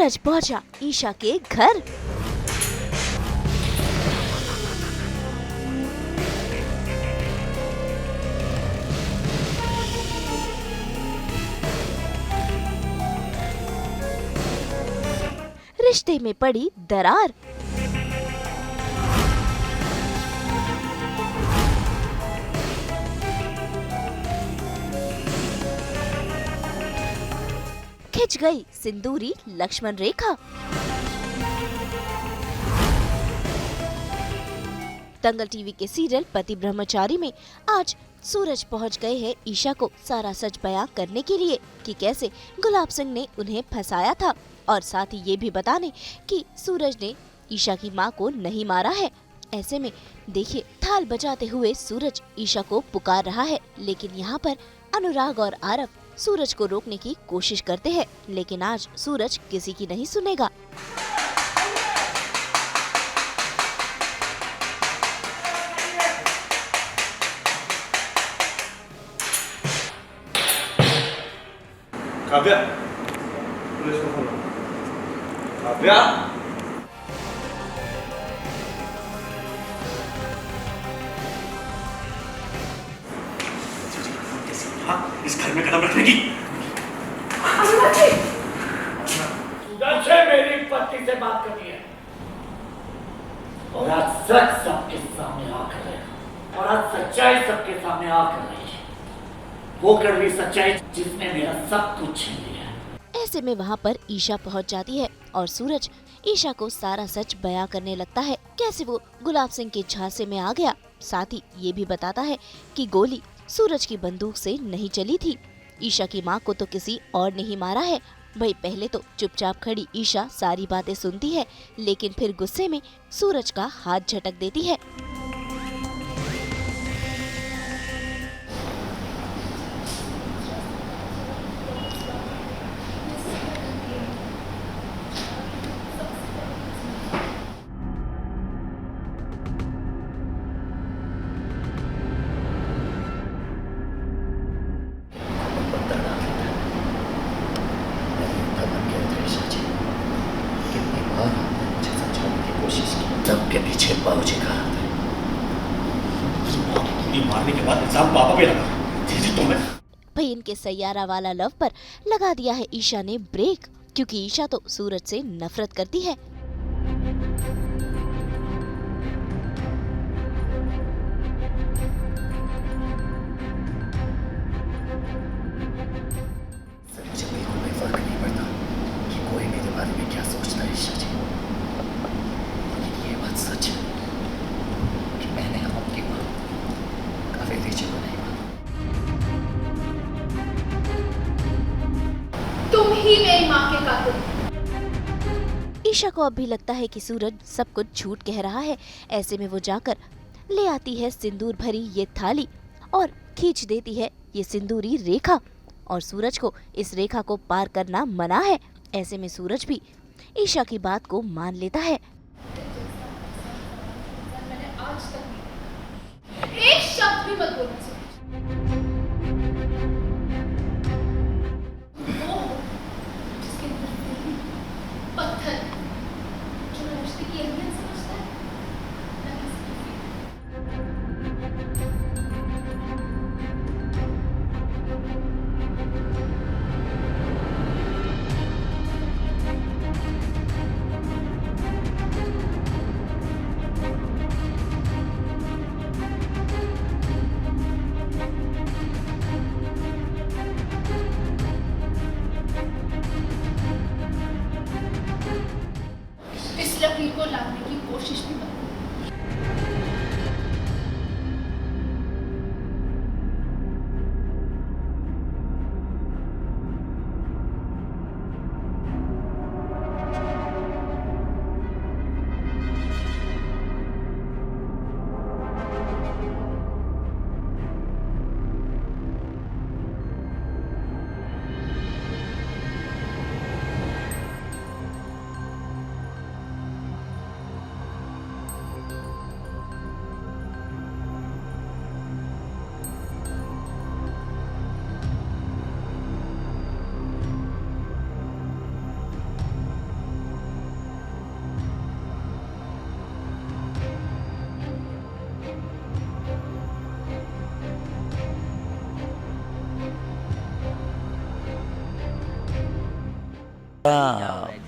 सूरज पहुंचा ईशा के घर। रिश्ते में पड़ी दरार। खिंच गई सिंदूरी लक्ष्मण रेखा। दंगल टीवी के सीरियल पति ब्रह्मचारी में आज सूरज पहुंच गए हैं ईशा को सारा सच बयां करने के लिए कि कैसे गुलाब सिंह ने उन्हें फंसाया था, और साथ ही ये भी बताने कि सूरज ने ईशा की मां को नहीं मारा है। ऐसे में देखिए, थाल बजाते हुए सूरज ईशा को पुकार रहा है, लेकिन यहाँ पर अनुराग और आरव सूरज को रोकने की कोशिश करते हैं, लेकिन आज सूरज किसी की नहीं सुनेगा। काव्या, पुलिस को फोन। काव्या, इस घर में कदम रखने की। सूरज से मेरी पत्नी से बात करनी है, और आज सच सबके सामने आकर रहेगा, और आज सच्चाई सबके सामने आकर रही है, वो कड़वी सच्चाई जिसने मेरा सब कुछ छीन लिया है। ऐसे में वहाँ पर ईशा पहुँच जाती है और सूरज ईशा को सारा सच बयां करने लगता है, कैसे वो गुलाब सिंह के झांसे में आ गया। साथ ही ये भी बताता है कि गोली सूरज की बंदूक से नहीं चली थी, ईशा की मां को तो किसी और ने ही मारा है। भाई पहले तो चुपचाप खड़ी ईशा सारी बातें सुनती है, लेकिन फिर गुस्से में सूरज का हाथ झटक देती है। सबके पीछे बाबूजी का हाथ है। मारने के बाद इल्जाम पापा पे लगा। तुम्हें भाई इनके सैयारा वाला लव पर लगा दिया है ईशा ने ब्रेक, क्योंकि ईशा तो सूरज से नफरत करती है। मुझे बिल्कुल भी फर्क नहीं पड़ता कि कोई मेरे बारे में क्या सोचता है ईशा जी, लेकिन ये बात सच है कि मैंने आपकी मां कावेरी जी को नहीं माना। तुम ही मेरी मां के कातिल। ईशा को अब भी लगता है कि सूरज सब कुछ झूठ कह रहा है। ऐसे में वो जाकर ले आती है सिंदूर भरी ये थाली और खींच देती है ये सिंदूरी रेखा, और सूरज को इस रेखा को पार करना मना है। ऐसे में सूरज भी ईशा की बात को मान लेता है। मैंने आज तक एक शब्द भी मत बोलना सूरज। वो जिसके दिल में पत्थर जो रिश्ते की अहमियत समझता है, ना किसी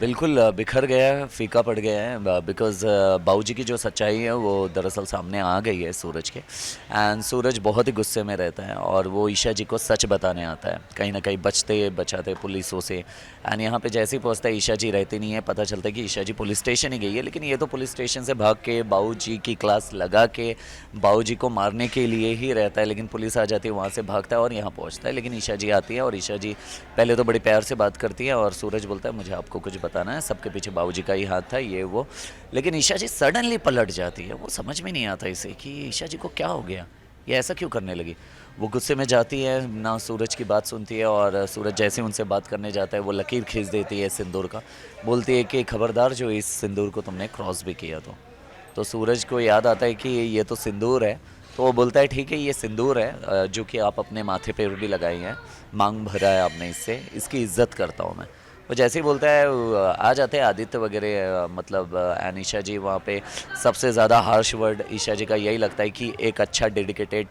बिल्कुल बिखर गया है, फीका पड़ गया है बिकॉज़ बाबूजी की जो सच्चाई है वो दरअसल सामने आ गई है सूरज के। एंड सूरज बहुत ही गुस्से में रहता है और वो ईशा जी को सच बताने आता है, कहीं ना कहीं बचते बचाते पुलिसों से। एंड यहाँ पे जैसे ही पहुँचता है ईशा जी रहती नहीं है, पता चलता है कि ईशा जी पुलिस स्टेशन ही गई है, लेकिन ये तो पुलिस स्टेशन से भाग के बाबूजी की क्लास लगा के बाबूजी को मारने के लिए ही रहता है, लेकिन पुलिस आ जाती है, वहाँ से भागता है और यहाँ पहुँचता है। लेकिन ईशा जी आती है और ईशा जी पहले तो बड़े प्यार से बात करती है और सूरज बोलता है मुझे आपको कुछ बताना है, सबके पीछे बाबूजी का ही हाथ था, ये वो। लेकिन ईशा जी सडनली पलट जाती है, वो समझ में नहीं आता इसे कि ईशा जी को क्या हो गया, ये ऐसा क्यों करने लगी। वो गुस्से में जाती है, ना सूरज की बात सुनती है और सूरज जैसे उनसे बात करने जाता है वो लकीर खींच देती है सिंदूर का, बोलती है कि खबरदार जो इस सिंदूर को तुमने क्रॉस भी किया तो सूरज को याद आता है कि ये तो सिंदूर है। तो वो बोलता है ठीक है ये सिंदूर है जो कि आप अपने माथे पे भी लगाई हैं, मांग भरा है आपने इससे, इसकी इज्जत करता हूँ मैं। वो जैसे ही बोलता है आ जाते हैं आदित्य वगैरह, मतलब एंड ईशा जी वहाँ पे। सबसे ज़्यादा हार्श वर्ड ईशा जी का यही लगता है कि एक अच्छा डेडिकेटेड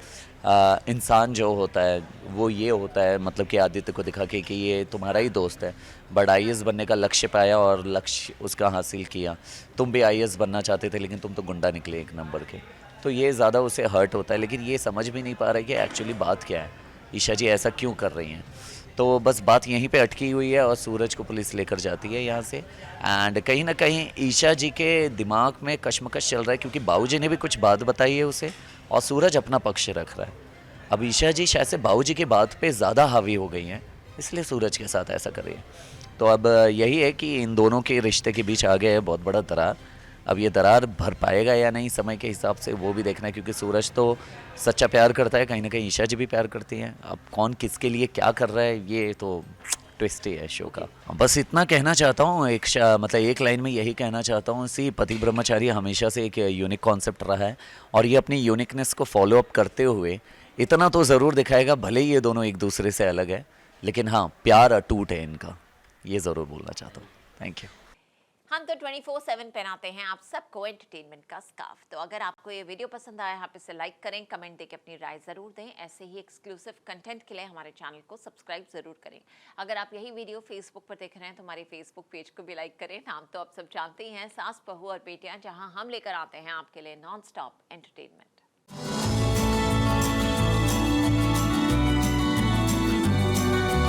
इंसान जो होता है वो ये होता है, मतलब कि आदित्य को दिखा के कि ये तुम्हारा ही दोस्त है, बट आईएएस बनने का लक्ष्य पाया और लक्ष्य उसका हासिल किया। तुम भी आईएएस बनना चाहते थे लेकिन तुम तो गुंडा निकले एक नंबर के। तो ये ज़्यादा उसे हर्ट होता है, लेकिन ये समझ भी नहीं पा रहा है कि एक्चुअली बात क्या है, ईशा जी ऐसा क्यों कर रही हैं। तो बस बात यहीं पे अटकी हुई है और सूरज को पुलिस लेकर जाती है यहाँ से। एंड कहीं ना कहीं ईशा जी के दिमाग में कशमकश चल रहा है, क्योंकि बाबूजी ने भी कुछ बात बताई है उसे और सूरज अपना पक्ष रख रहा है। अब ईशा जी शायद से बाबूजी की बात पे ज़्यादा हावी हो गई हैं, इसलिए सूरज के साथ ऐसा कर रही है। तो अब यही है कि इन दोनों के रिश्ते के बीच आ गया है बहुत बड़ा दरार। अब ये दरार भर पाएगा या नहीं समय के हिसाब से वो भी देखना है, क्योंकि सूरज तो सच्चा प्यार करता है, कहीं ना कहीं ईशा जी भी प्यार करती हैं। अब कौन किसके लिए क्या कर रहा है ये तो ट्विस्ट ही है शो का। बस इतना कहना चाहता हूँ, मतलब एक लाइन में यही कहना चाहता हूँ, सी पति ब्रह्मचारी हमेशा से एक यूनिक कॉन्सेप्ट रहा है और ये अपनी यूनिकनेस को फॉलो अप करते हुए इतना तो ज़रूर दिखाएगा, भले ही ये दोनों एक दूसरे से अलग है, लेकिन हाँ प्यार अटूट है इनका, ये ज़रूर बोलना चाहता हूँ। Thank you. हम तो 24/7 पहनाते हैं आप सबको एंटरटेनमेंट का स्कार्फ। तो अगर आपको ये वीडियो पसंद आया, आप इसे लाइक करें, कमेंट देके अपनी राय ज़रूर दें। ऐसे ही एक्सक्लूसिव कंटेंट के लिए हमारे चैनल को सब्सक्राइब ज़रूर करें। अगर आप यही वीडियो फेसबुक पर देख रहे हैं तो हमारे फेसबुक पेज को भी लाइक करें। नाम तो आप सब जानते ही हैं, सास बहू और बेटियां, जहां हम लेकर आते हैं आपके लिए नॉन स्टॉप एंटरटेनमेंट।